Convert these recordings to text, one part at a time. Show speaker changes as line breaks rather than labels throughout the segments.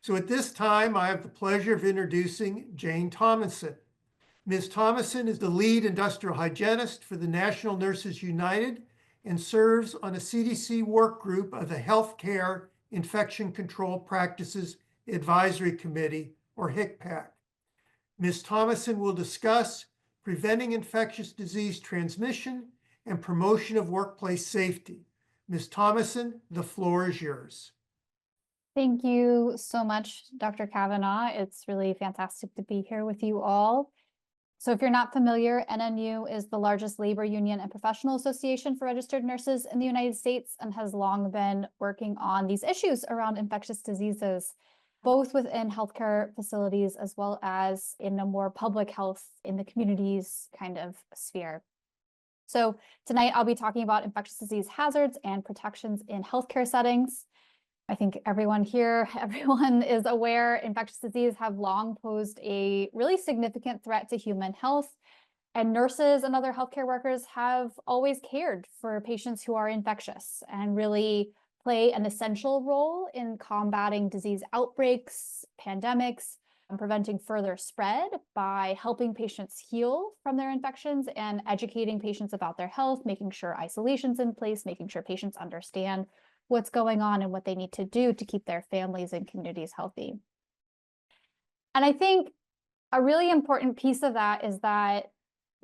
So at this time, I have the pleasure of introducing Jane Thomason. Ms. Thomason is the lead industrial hygienist for the National Nurses United and serves on a CDC work group of the Healthcare Infection Control Practices Advisory Committee, or HICPAC. Ms. Thomason will discuss preventing infectious disease transmission and promotion of workplace safety. Ms. Thomason, the floor is yours.
Thank you so much, Dr. Kavanaugh. It's really fantastic to be here with you all. So if you're not familiar, NNU is the largest labor union and professional association for registered nurses in the United States and has long been working on these issues around infectious diseases, both within healthcare facilities as well as in a more public health in the communities kind of sphere. So tonight I'll be talking about infectious disease hazards and protections in healthcare settings. I think everyone is aware infectious disease have long posed a really significant threat to human health, and nurses and other healthcare workers have always cared for patients who are infectious and really play an essential role in combating disease outbreaks, pandemics, and preventing further spread by helping patients heal from their infections and educating patients about their health, making sure isolation's in place, making sure patients understand what's going on and what they need to do to keep their families and communities healthy. And I think a really important piece of that is that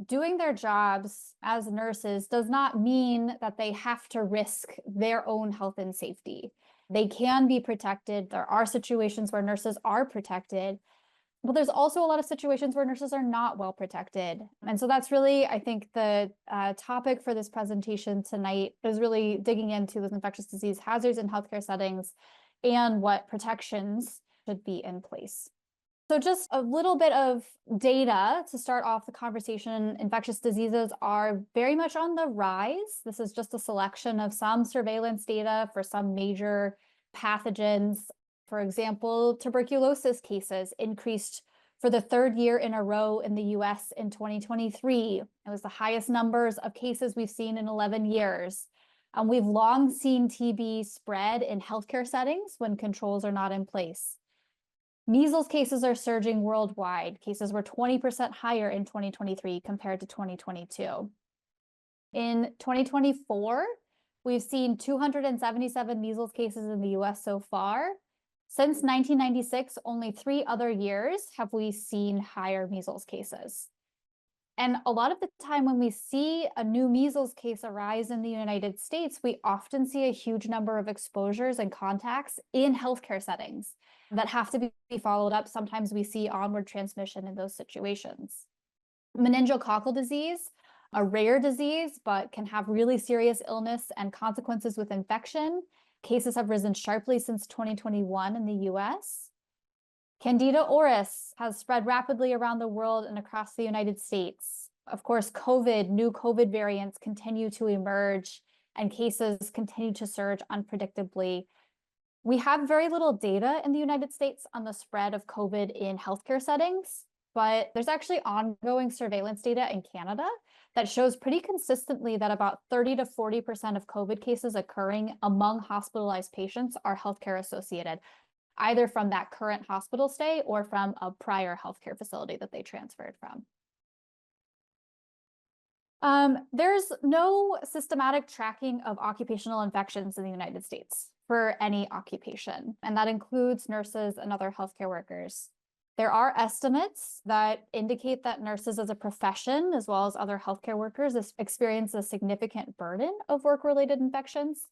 doing their jobs as nurses does not mean that they have to risk their own health and safety. They can be protected. There are situations where nurses are protected, but there's also a lot of situations where nurses are not well protected. And so that's really, I think, the topic for this presentation tonight is really digging into those infectious disease hazards in healthcare settings and what protections should be in place. So just a little bit of data to start off the conversation. Infectious diseases are very much on the rise. This is just a selection of some surveillance data for some major pathogens. For example, tuberculosis cases increased for the third year in a row in the US in 2023. It was the highest numbers of cases we've seen in 11 years. And we've long seen TB spread in healthcare settings when controls are not in place. Measles cases are surging worldwide. Cases were 20% higher in 2023 compared to 2022. In 2024, we've seen 277 measles cases in the US so far. Since 1996, only 3 other years have we seen higher measles cases. And a lot of the time when we see a new measles case arise in the United States, we often see a huge number of exposures and contacts in healthcare settings that have to be followed up. Sometimes we see onward transmission in those situations. Meningococcal disease, a rare disease, but can have really serious illness and consequences with infection. Cases have risen sharply since 2021 in the US. Candida auris has spread rapidly around the world and across the United States. Of course, new COVID variants continue to emerge and cases continue to surge unpredictably. We have very little data in the United States on the spread of COVID in healthcare settings, but there's actually ongoing surveillance data in Canada that shows pretty consistently that about 30 to 40% of COVID cases occurring among hospitalized patients are healthcare associated, either from that current hospital stay or from a prior healthcare facility that they transferred from. There's no systematic tracking of occupational infections in the United States for any occupation, and that includes nurses and other healthcare workers. There are estimates that indicate that nurses as a profession, as well as other healthcare workers, experience a significant burden of work-related infections.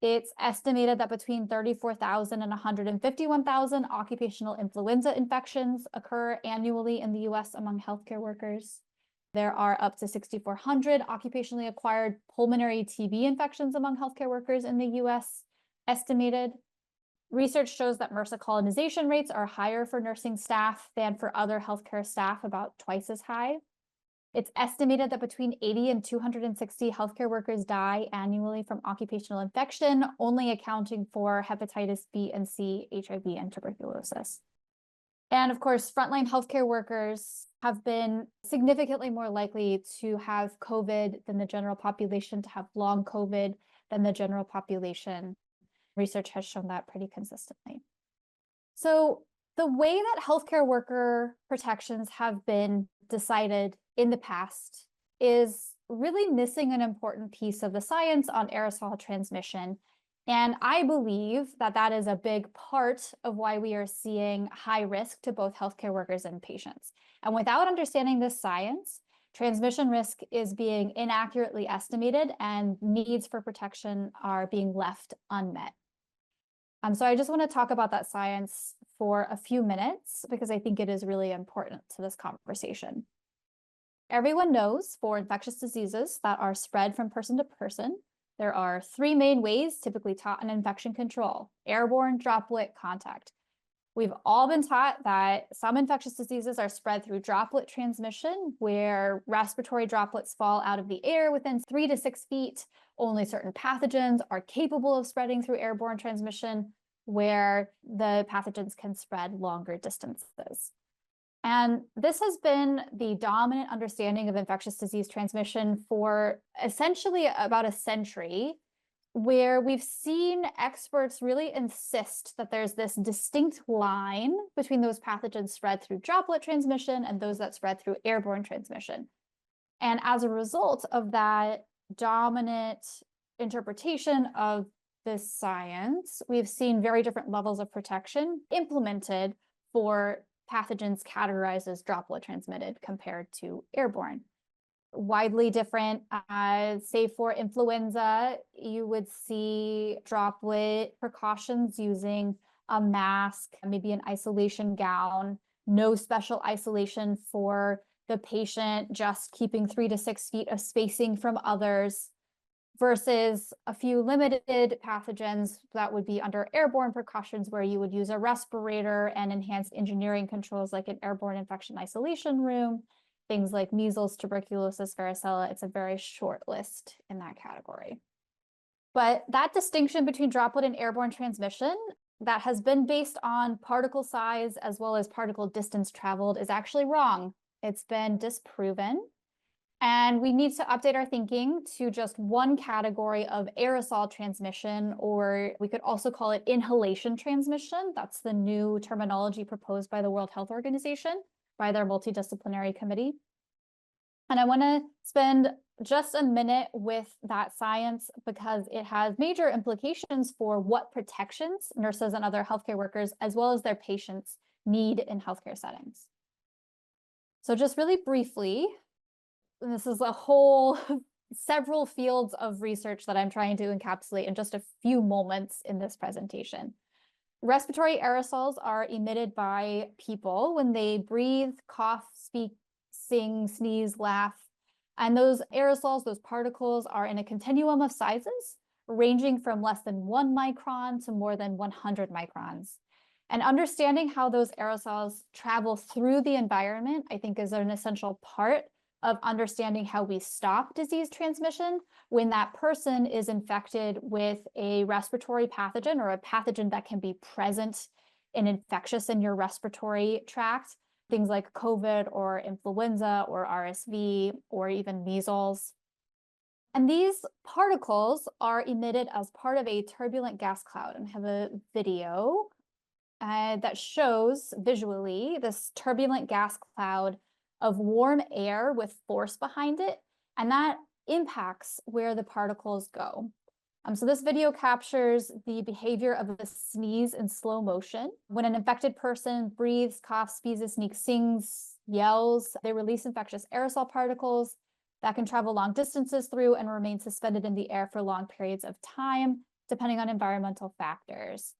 It's estimated that between 34,000 and 151,000 occupational influenza infections occur annually in the US among healthcare workers. There are up to 6,400 occupationally acquired pulmonary TB infections among healthcare workers in the US, estimated. Research shows that MRSA colonization rates are higher for nursing staff than for other healthcare staff, about twice as high. It's estimated that between 80 and 260 healthcare workers die annually from occupational infection, only accounting for hepatitis B and C, HIV, and tuberculosis. And of course, frontline healthcare workers have been significantly more likely to have COVID than the general population, to have long COVID than the general population. Research has shown that pretty consistently. So the way that healthcare worker protections have been decided in the past is really missing an important piece of the science on aerosol transmission. And I believe that that is a big part of why we are seeing high risk to both healthcare workers and patients. And without understanding this science, transmission risk is being inaccurately estimated and needs for protection are being left unmet. So I just want to talk about that science for a few minutes because I think it is really important to this conversation. Everyone knows for infectious diseases that are spread from person to person, there are three main ways typically taught in infection control: airborne, droplet, contact. We've all been taught that some infectious diseases are spread through droplet transmission, where respiratory droplets fall out of the air within 3 to 6 feet. Only certain pathogens are capable of spreading through airborne transmission, where the pathogens can spread longer distances. And this has been the dominant understanding of infectious disease transmission for essentially about a century, where we've seen experts really insist that there's this distinct line between those pathogens spread through droplet transmission and those that spread through airborne transmission. And as a result of that dominant interpretation of this science, we've seen very different levels of protection implemented for pathogens categorized as droplet transmitted compared to airborne. Widely different, say for influenza, you would see droplet precautions using a mask, maybe an isolation gown, no special isolation for the patient, just keeping 3 to 6 feet of spacing from others, versus a few limited pathogens that would be under airborne precautions, where you would use a respirator and enhanced engineering controls like an airborne infection isolation room, things like measles, tuberculosis, varicella. It's a very short list in that category. But that distinction between droplet and airborne transmission that has been based on particle size as well as particle distance traveled is actually wrong. It's been disproven. And we need to update our thinking to just one category of aerosol transmission, or we could also call it inhalation transmission. That's the new terminology proposed by the World Health Organization, by their multidisciplinary committee. And I want to spend just a minute with that science because it has major implications for what protections nurses and other healthcare workers, as well as their patients, need in healthcare settings. So just really briefly, this is a whole several fields of research that I'm trying to encapsulate in just a few moments in this presentation. Respiratory aerosols are emitted by people when they breathe, cough, speak, sing, sneeze, laugh. And those aerosols, those particles, are in a continuum of sizes, ranging from less than 1 micron to more than 100 microns. And understanding how those aerosols travel through the environment, I think, is an essential part of understanding how we stop disease transmission when that person is infected with a respiratory pathogen or a pathogen that can be present and infectious in your respiratory tract, things like COVID or influenza or RSV or even measles. And these particles are emitted as part of a turbulent gas cloud. And I have a video that shows visually this turbulent gas cloud of warm air with force behind it, and that impacts where the particles go. So this video captures the behavior of a sneeze in slow motion. When an infected person breathes, coughs, sneezes, sneaks, sings, yells, they release infectious aerosol particles that can travel long distances through and remain suspended in the air for long periods of time, depending on environmental factors.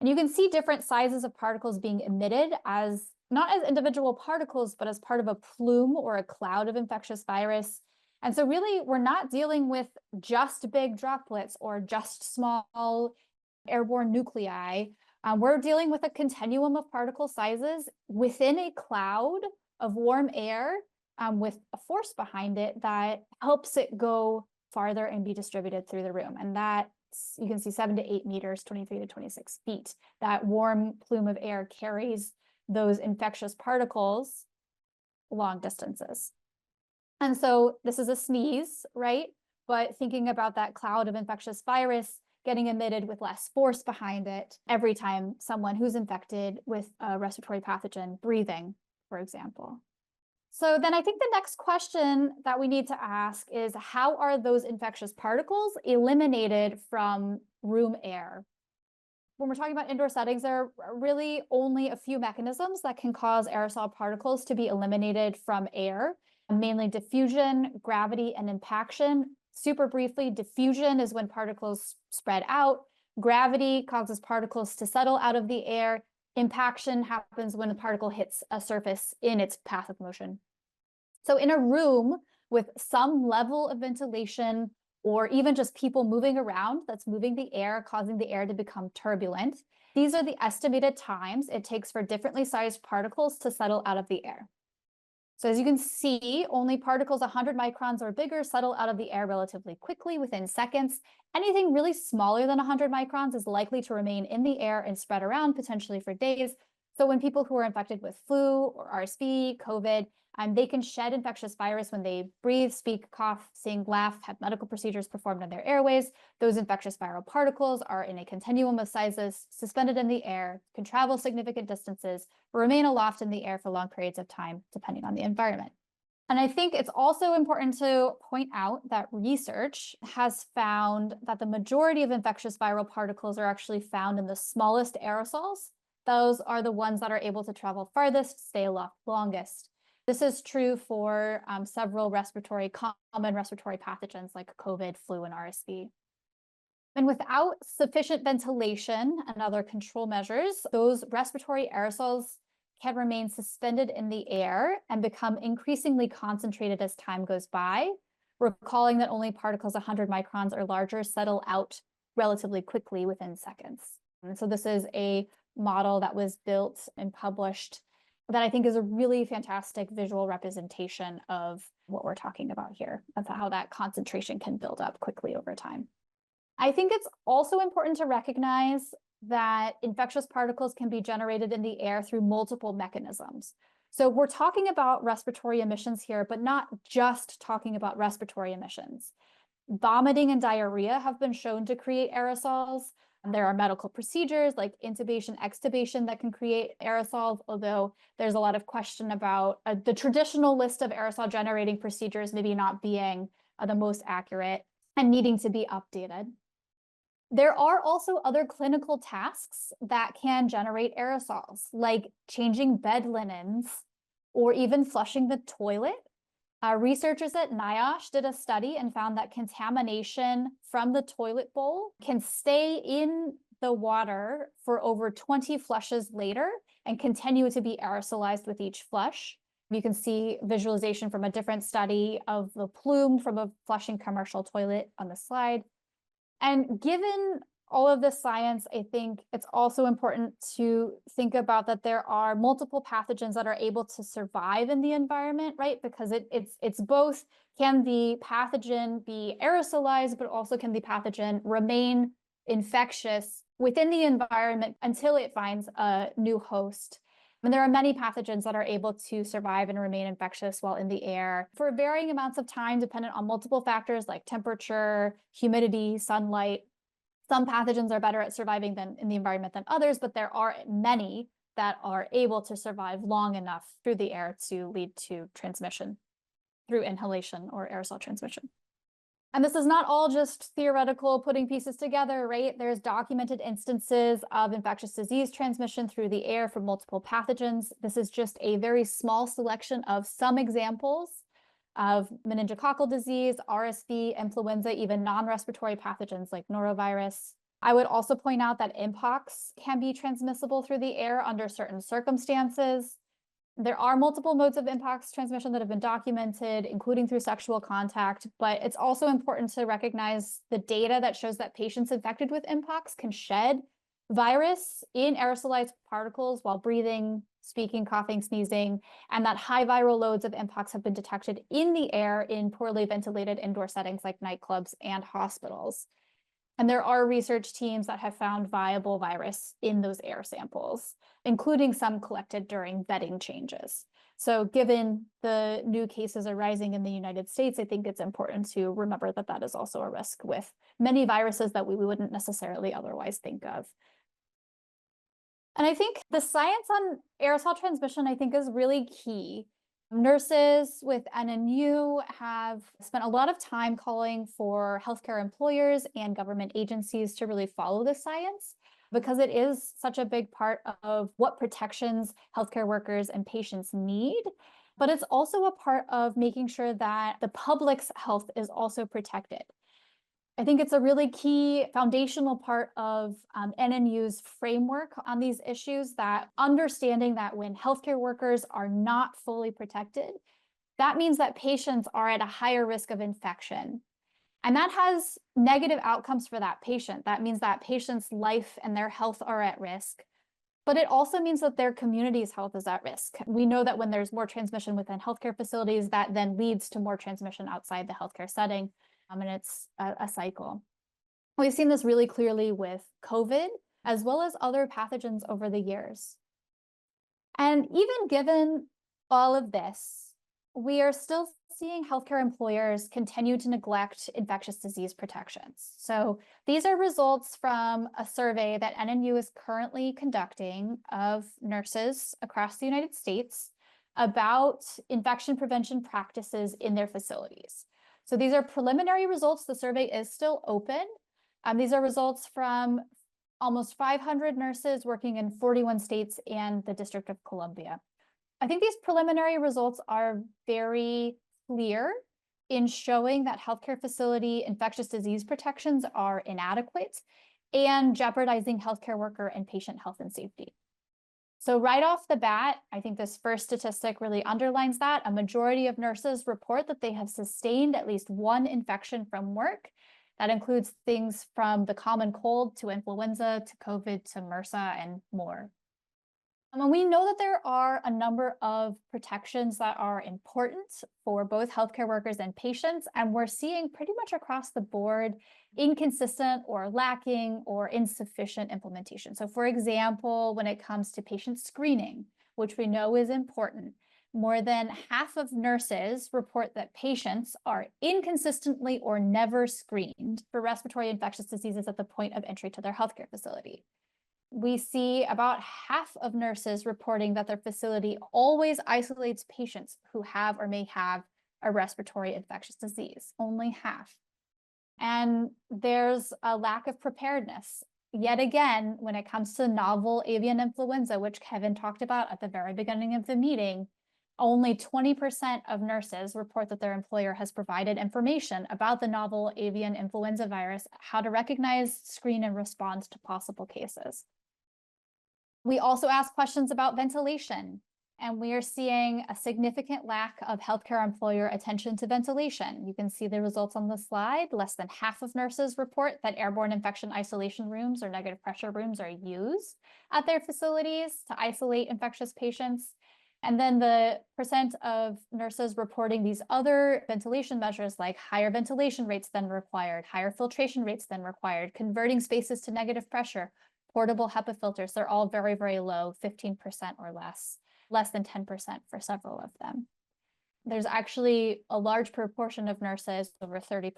And you can see different sizes of particles being emitted as not as individual particles, but as part of a plume or a cloud of infectious virus. And so really, we're not dealing with just big droplets or just small airborne nuclei. We're dealing with a continuum of particle sizes within a cloud of warm air with a force behind it that helps it go farther and be distributed through the room. And that you can see 7 to 8 meters, 23 to 26 feet. That warm plume of air carries those infectious particles long distances. And so this is a sneeze, right? But thinking about that cloud of infectious virus getting emitted with less force behind it every time someone who's infected with a respiratory pathogen breathing, for example. So then I think the next question that we need to ask is, how are those infectious particles eliminated from room air? When we're talking about indoor settings, there are really only a few mechanisms that can cause aerosol particles to be eliminated from air, mainly diffusion, gravity, and impaction. Super briefly, diffusion is when particles spread out. Gravity causes particles to settle out of the air. Impaction happens when the particle hits a surface in its path of motion. So in a room with some level of ventilation, or even just people moving around that's moving the air, causing the air to become turbulent, these are the estimated times it takes for differently sized particles to settle out of the air. So as you can see, only particles 100 microns or bigger settle out of the air relatively quickly within seconds. Anything really smaller than 100 microns is likely to remain in the air and spread around potentially for days. So when people who are infected with flu or RSV, COVID, they can shed infectious virus when they breathe, speak, cough, sing, laugh, have medical procedures performed on their airways. Those infectious viral particles are in a continuum of sizes, suspended in the air, can travel significant distances, remain aloft in the air for long periods of time, depending on the environment. And I think it's also important to point out that research has found that the majority of infectious viral particles are actually found in the smallest aerosols. Those are the ones that are able to travel farthest, stay aloft longest. This is true for several common respiratory pathogens like COVID, flu, and RSV. And without sufficient ventilation and other control measures, those respiratory aerosols can remain suspended in the air and become increasingly concentrated as time goes by, recalling that only particles 100 microns or larger settle out relatively quickly within seconds. And so this is a model that was built and published that I think is a really fantastic visual representation of what we're talking about here, of how that concentration can build up quickly over time. I think it's also important to recognize that infectious particles can be generated in the air through multiple mechanisms. So we're talking about respiratory emissions here, but not just talking about respiratory emissions. Vomiting and diarrhea have been shown to create aerosols. There are medical procedures like intubation, extubation that can create aerosols, although there's a lot of question about the traditional list of aerosol generating procedures maybe not being the most accurate and needing to be updated. There are also other clinical tasks that can generate aerosols, like changing bed linens or even flushing the toilet. Researchers at NIOSH did a study and found that contamination from the toilet bowl can stay in the water for over 20 flushes later and continue to be aerosolized with each flush. You can see visualization from a different study of the plume from a flushing commercial toilet on the slide. And given all of this science, I think it's also important to think about that there are multiple pathogens that are able to survive in the environment, right? Because it's both, can the pathogen be aerosolized, but also can the pathogen remain infectious within the environment until it finds a new host. And there are many pathogens that are able to survive and remain infectious while in the air for varying amounts of time, dependent on multiple factors like temperature, humidity, sunlight. Some pathogens are better at surviving in the environment than others, but there are many that are able to survive long enough through the air to lead to transmission through inhalation or aerosol transmission. And this is not all just theoretical putting pieces together, right? There's documented instances of infectious disease transmission through the air from multiple pathogens. This is just a very small selection of some examples of meningococcal disease, RSV, influenza, even non-respiratory pathogens like norovirus. I would also point out that mpox can be transmissible through the air under certain circumstances. There are multiple modes of mpox transmission that have been documented, including through sexual contact, but it's also important to recognize the data that shows that patients infected with mpox can shed virus in aerosolized particles while breathing, speaking, coughing, sneezing, and that high viral loads of mpox have been detected in the air in poorly ventilated indoor settings like nightclubs and hospitals. And there are research teams that have found viable virus in those air samples, including some collected during bedding changes. So given the new cases arising in the United States, I think it's important to remember that that is also a risk with many viruses that we wouldn't necessarily otherwise think of. And I think the science on aerosol transmission, I think, is really key. Nurses with NNU have spent a lot of time calling for healthcare employers and government agencies to really follow the science, because it is such a big part of what protections healthcare workers and patients need. But it's also a part of making sure that the public's health is also protected. I think it's a really key foundational part of NNU's framework on these issues, that understanding that when healthcare workers are not fully protected, that means that patients are at a higher risk of infection. And that has negative outcomes for that patient. That means that patient's life and their health are at risk. But it also means that their community's health is at risk. We know that when there's more transmission within healthcare facilities, that then leads to more transmission outside the healthcare setting. And it's a cycle. We've seen this really clearly with COVID, as well as other pathogens over the years. And even given all of this, we are still seeing healthcare employers continue to neglect infectious disease protections. So these are results from a survey that NNU is currently conducting of nurses across the United States about infection prevention practices in their facilities. So these are preliminary results. The survey is still open. These are results from almost 500 nurses working in 41 states and the District of Columbia. I think these preliminary results are very clear in showing that healthcare facility infectious disease protections are inadequate and jeopardizing healthcare worker and patient health and safety. So right off the bat, I think this first statistic really underlines that. A majority of nurses report that they have sustained at least one infection from work. That includes things from the common cold to influenza to COVID to MRSA and more. And we know that there are a number of protections that are important for both healthcare workers and patients, and we're seeing pretty much across the board inconsistent or lacking or insufficient implementation. So for example, when it comes to patient screening, which we know is important, more than half of nurses report that patients are inconsistently or never screened for respiratory infectious diseases at the point of entry to their healthcare facility. We see about half of nurses reporting that their facility always isolates patients who have or may have a respiratory infectious disease, only half. And there's a lack of preparedness. Yet again, when it comes to novel avian influenza, which Kevin talked about at the very beginning of the meeting, only 20% of nurses report that their employer has provided information about the novel avian influenza virus, how to recognize, screen, and respond to possible cases. We also ask questions about ventilation, and we are seeing a significant lack of healthcare employer attention to ventilation. You can see the results on the slide. Less than half of nurses report that airborne infection isolation rooms or negative pressure rooms are used at their facilities to isolate infectious patients. And then the percent of nurses reporting these other ventilation measures, like higher ventilation rates than required, higher filtration rates than required, converting spaces to negative pressure, portable HEPA filters, they're all very, very low, 15% or less than 10% for several of them. There's actually a large proportion of nurses, over 30%,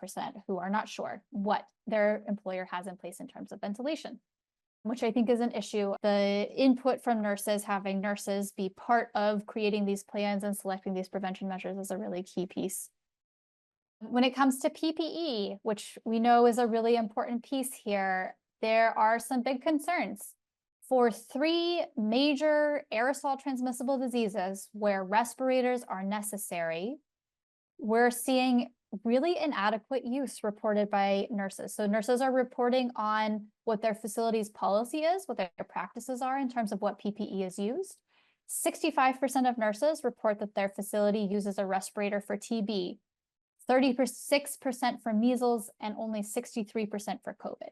who are not sure what their employer has in place in terms of ventilation, which I think is an issue. The input from nurses, having nurses be part of creating these plans and selecting these prevention measures, is a really key piece. When it comes to PPE, which we know is a really important piece here, there are some big concerns. For 3 major aerosol transmissible diseases where respirators are necessary, we're seeing really inadequate use reported by nurses. So nurses are reporting on what their facility's policy is, what their practices are in terms of what PPE is used. 65% of nurses report that their facility uses a respirator for TB, 36% for measles, and only 63% for COVID.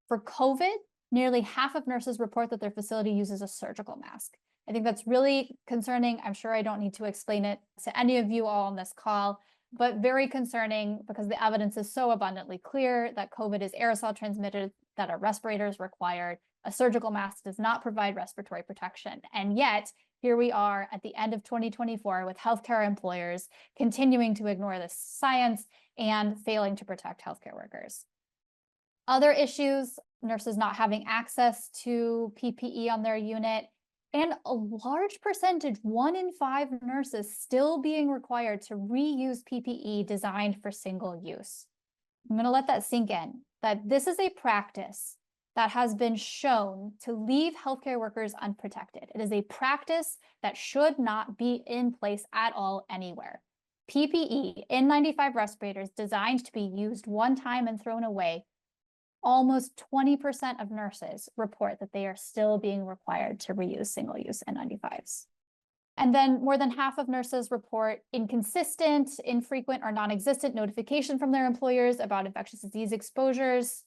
For COVID, nearly half of nurses report that their facility uses a surgical mask. I think that's really concerning. I'm sure I don't need to explain it to any of you all on this call. but very concerning because the evidence is so abundantly clear that COVID is aerosol transmitted, that a respirator is required. A surgical mask does not provide respiratory protection. And yet, here we are at the end of 2024 with healthcare employers continuing to ignore this science and failing to protect healthcare workers. Other issues, nurses not having access to PPE on their unit, and a large percentage, 1 in 5 nurses still being required to reuse PPE designed for single use. I'm going to let that sink in, that this is a practice that has been shown to leave healthcare workers unprotected. It is a practice that should not be in place at all anywhere. PPE, N95 respirators designed to be used one time and thrown away, almost 20% of nurses report that they are still being required to reuse single-use N95s. And then more than half of nurses report inconsistent, infrequent, or non-existent notification from their employers about infectious disease exposures,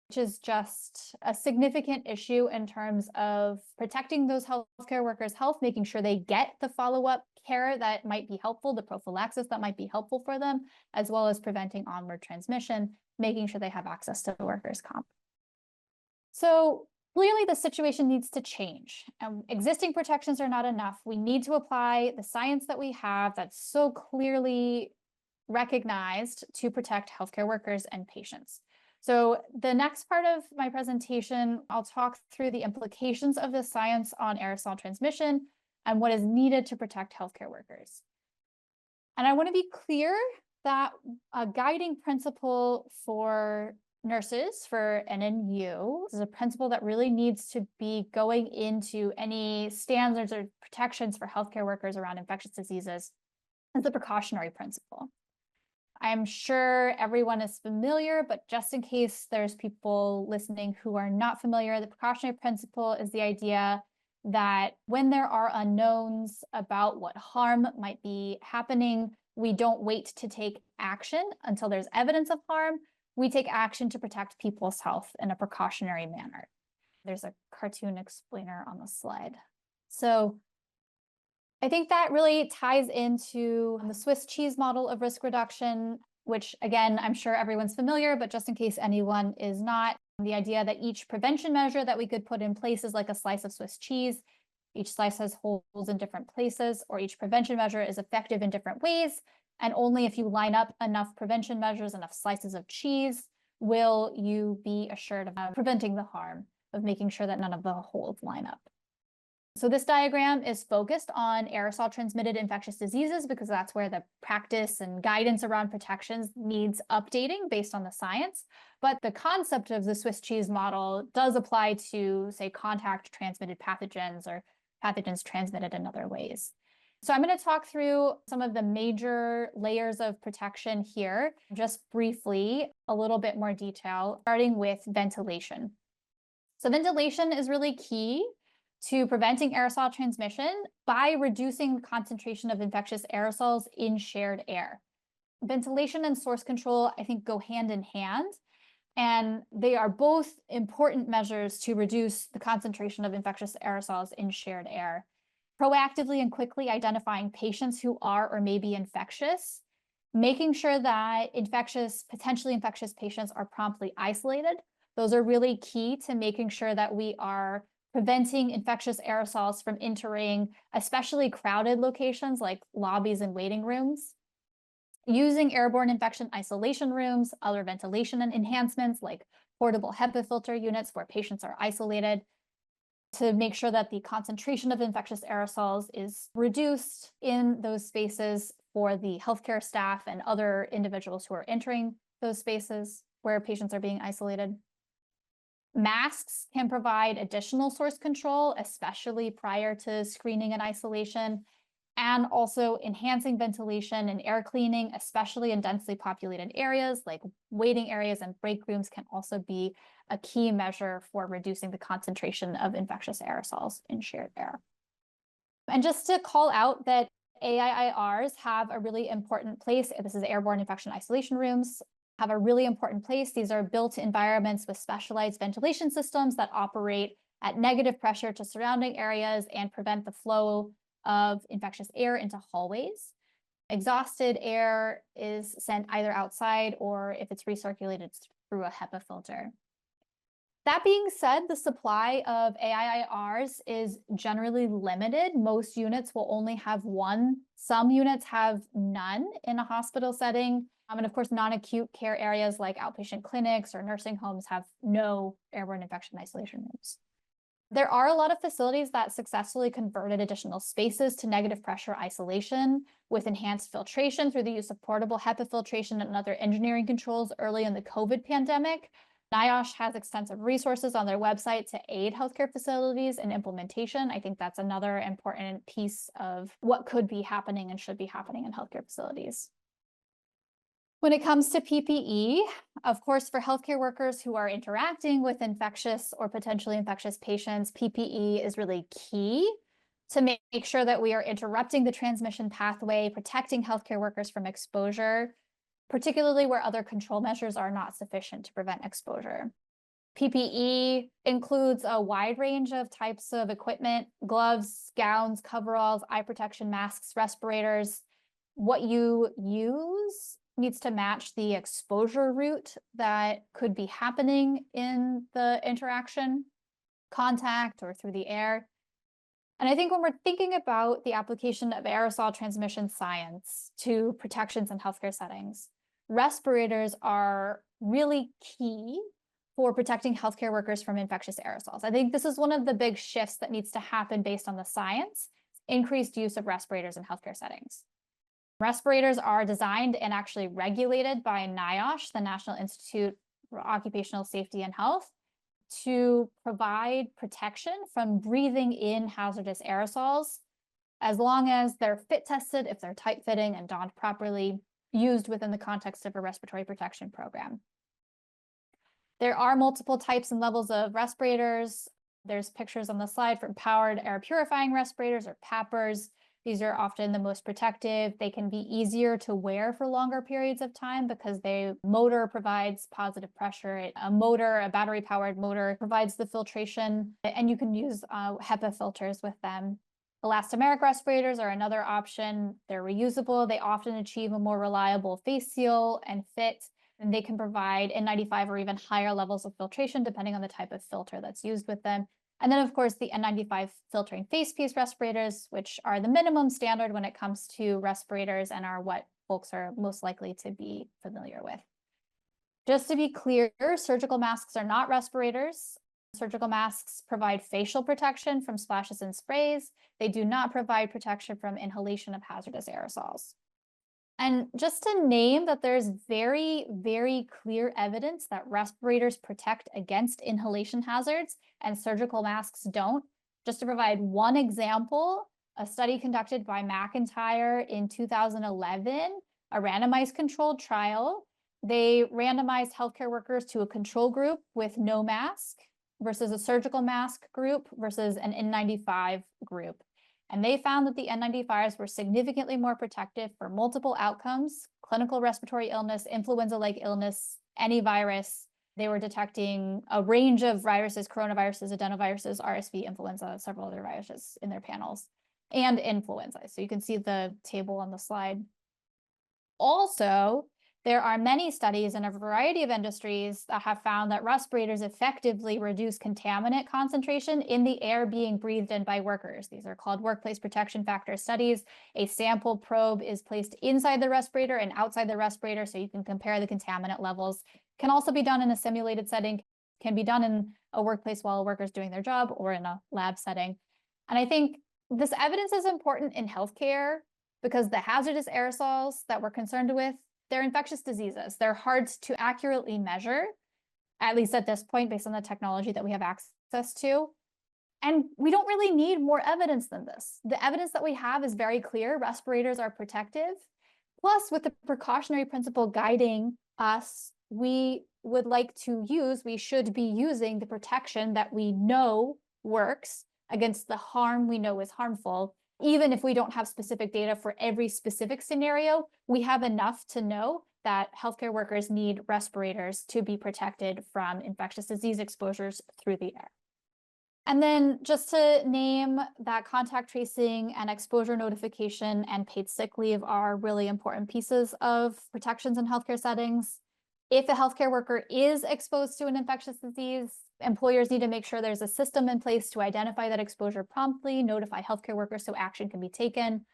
which is just a significant issue in terms of protecting those healthcare workers' health, making sure they get the follow-up care that might be helpful, the prophylaxis that might be helpful for them, as well as preventing onward transmission, making sure they have access to the workers' comp. So clearly the situation needs to change. Existing protections are not enough. We need to apply the science that we have that's so clearly recognized to protect healthcare workers and patients. So the next part of my presentation, I'll talk through the implications of this science on aerosol transmission and what is needed to protect healthcare workers. And I want to be clear that a guiding principle for nurses, for NNU, is a principle that really needs to be going into any standards or protections for healthcare workers around infectious diseases, is the precautionary principle. I'm sure everyone is familiar, but just in case there's people listening who are not familiar, the precautionary principle is the idea that when there are unknowns about what harm might be happening, we don't wait to take action until there's evidence of harm. We take action to protect people's health in a precautionary manner. There's a cartoon explainer on the slide. So I think that really ties into the Swiss cheese model of risk reduction, which again, I'm sure everyone's familiar, but just in case anyone is not, the idea that each prevention measure that we could put in place is like a slice of Swiss cheese. Each slice has holes in different places, or each prevention measure is effective in different ways. And only if you line up enough prevention measures, enough slices of cheese, will you be assured of preventing the harm, of making sure that none of the holes line up. So this diagram is focused on aerosol transmitted infectious diseases because that's where the practice and guidance around protections needs updating based on the science. But the concept of the Swiss cheese model does apply to, say, contact transmitted pathogens or pathogens transmitted in other ways. So I'm going to talk through some of the major layers of protection here, just briefly, a little bit more detail, starting with ventilation. So ventilation is really key to preventing aerosol transmission by reducing the concentration of infectious aerosols in shared air. Ventilation and source control, I think, go hand in hand, and they are both important measures to reduce the concentration of infectious aerosols in shared air. Proactively and quickly identifying patients who are or may be infectious, making sure that potentially infectious patients are promptly isolated. Those are really key to making sure that we are preventing infectious aerosols from entering especially crowded locations like lobbies and waiting rooms. Using airborne infection isolation rooms, other ventilation and enhancements like portable HEPA filter units where patients are isolated to make sure that the concentration of infectious aerosols is reduced in those spaces for the healthcare staff and other individuals who are entering those spaces where patients are being isolated. Masks can provide additional source control, especially prior to screening and isolation, and also enhancing ventilation and air cleaning, especially in densely populated areas like waiting areas and break rooms, can also be a key measure for reducing the concentration of infectious aerosols in shared air. And just to call out that AIIRs have a really important place. This is airborne infection isolation rooms, have a really important place. These are built environments with specialized ventilation systems that operate at negative pressure to surrounding areas and prevent the flow of infectious air into hallways. Exhausted air is sent either outside or if it's recirculated through a HEPA filter. That being said, the supply of AIIRs is generally limited. Most units will only have one. Some units have none in a hospital setting. And of course, non-acute care areas like outpatient clinics or nursing homes have no airborne infection isolation rooms. There are a lot of facilities that successfully converted additional spaces to negative pressure isolation with enhanced filtration through the use of portable HEPA filtration and other engineering controls early in the COVID pandemic. NIOSH has extensive resources on their website to aid healthcare facilities in implementation. I think that's another important piece of what could be happening and should be happening in healthcare facilities. When it comes to PPE, of course, for healthcare workers who are interacting with infectious or potentially infectious patients, PPE is really key to make sure that we are interrupting the transmission pathway, protecting healthcare workers from exposure, particularly where other control measures are not sufficient to prevent exposure. PPE includes a wide range of types of equipment: gloves, gowns, coveralls, eye protection masks, respirators. What you use needs to match the exposure route that could be happening in the interaction, contact, or through the air. And I think when we're thinking about the application of aerosol transmission science to protections in healthcare settings, respirators are really key for protecting healthcare workers from infectious aerosols. I think this is one of the big shifts that needs to happen based on the science: increased use of respirators in healthcare settings. Respirators are designed and actually regulated by NIOSH, the National Institute for Occupational Safety and Health, to provide protection from breathing in hazardous aerosols, as long as they're fit tested, if they're tight fitting and donned properly, used within the context of a respiratory protection program. There are multiple types and levels of respirators. There's pictures on the slide from powered air purifying respirators, or PAPRs. These are often the most protective. They can be easier to wear for longer periods of time because the motor provides positive pressure. A battery-powered motor, provides the filtration, and you can use HEPA filters with them. Elastomeric respirators are another option. They're reusable. They often achieve a more reliable face seal and fit, and they can provide N95 or even higher levels of filtration depending on the type of filter that's used with them. And then, of course, the N95 filtering face piece respirators, which are the minimum standard when it comes to respirators and are what folks are most likely to be familiar with. Just to be clear, surgical masks are not respirators. Surgical masks provide facial protection from splashes and sprays. They do not provide protection from inhalation of hazardous aerosols. And just to name that there's very, very clear evidence that respirators protect against inhalation hazards and surgical masks don't. Just to provide one example, a study conducted by McIntyre in 2011, a randomized controlled trial. They randomized healthcare workers to a control group with no mask versus a surgical mask group versus an N95 group. And they found that the N95s were significantly more protective for multiple outcomes: clinical respiratory illness, influenza-like illness, any virus. They were detecting a range of viruses: coronaviruses, adenoviruses, RSV, influenza, several other viruses in their panels, and influenza. So you can see the table on the slide. Also, there are many studies in a variety of industries that have found that respirators effectively reduce contaminant concentration in the air being breathed in by workers. These are called workplace protection factor studies. A sample probe is placed inside the respirator and outside the respirator, so you can compare the contaminant levels. Can also be done in a simulated setting, can be done in a workplace while a worker is doing their job, or in a lab setting. And I think this evidence is important in healthcare because the hazardous aerosols that we're concerned with, they're infectious diseases. They're hard to accurately measure, at least at this point, based on the technology that we have access to. And we don't really need more evidence than this. The evidence that we have is very clear. Respirators are protective. Plus, with the precautionary principle guiding us, we should be using the protection that we know works against the harm we know is harmful. Even if we don't have specific data for every specific scenario, we have enough to know that healthcare workers need respirators to be protected from infectious disease exposures through the air. And then just to name that contact tracing and exposure notification and paid sick leave are really important pieces of protections in healthcare settings. If a healthcare worker is exposed to an infectious disease, employers need to make sure there's a system in place to identify that exposure promptly, notify healthcare workers so action can be taken.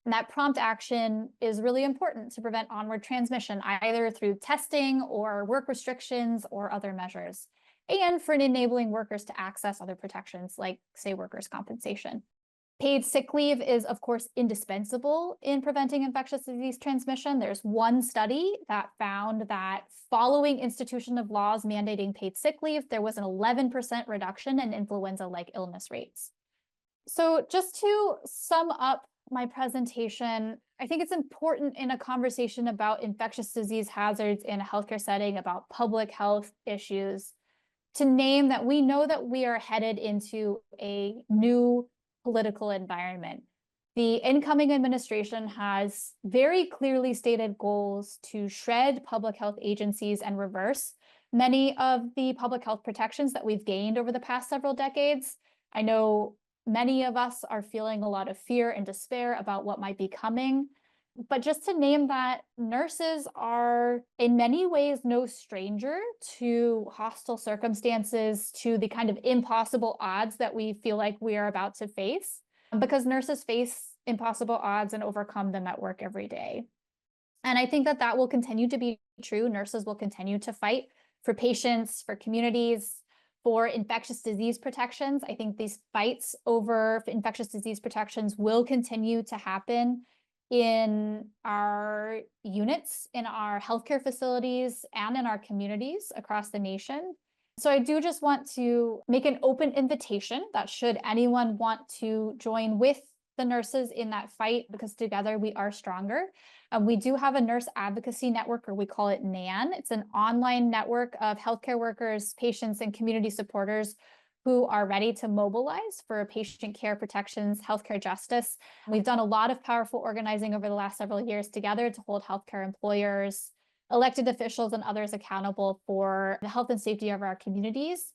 And that prompt action is really important to prevent onward transmission, either through testing or work restrictions or other measures, and for enabling workers to access other protections like, say, workers' compensation. Paid sick leave is, of course, indispensable in preventing infectious disease transmission. There's one study that found that following institution of laws mandating paid sick leave, there was an 11% reduction in influenza-like illness rates. So just to sum up my presentation, I think it's important in a conversation about infectious disease hazards in a healthcare setting, about public health issues, to name that we know that we are headed into a new political environment. The incoming administration has very clearly stated goals to shred public health agencies and reverse many of the public health protections that we've gained over the past several decades. I know many of us are feeling a lot of fear and despair about what might be coming. But just to name that, nurses are in many ways no stranger to hostile circumstances, to the kind of impossible odds that we feel like we are about to face, because nurses face impossible odds and overcome them at work every day. And I think that that will continue to be true. Nurses will continue to fight for patients, for communities, for infectious disease protections. I think these fights over infectious disease protections will continue to happen in our units, in our healthcare facilities, and in our communities across the nation. So I do just want to make an open invitation that should anyone want to join with the nurses in that fight, because together we are stronger. We do have a nurse advocacy network, or we call it NAN. It's an online network of healthcare workers, patients, and community supporters who are ready to mobilize for patient care protections, healthcare justice. We've done a lot of powerful organizing over the last several years together to hold healthcare employers, elected officials, and others accountable for the health and safety of our communities.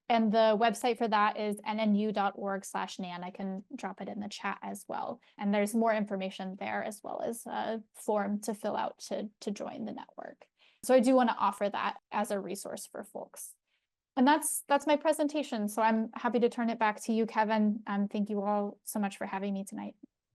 And the website for that is nnu.org/NAN. I can drop it in the chat as well. And there's more information there, as well as a form to fill out to join the network. So I do want to offer that as a resource for folks. And that's my presentation. So I'm happy to turn it back to you, Kevin. Thank you all so much for having me tonight.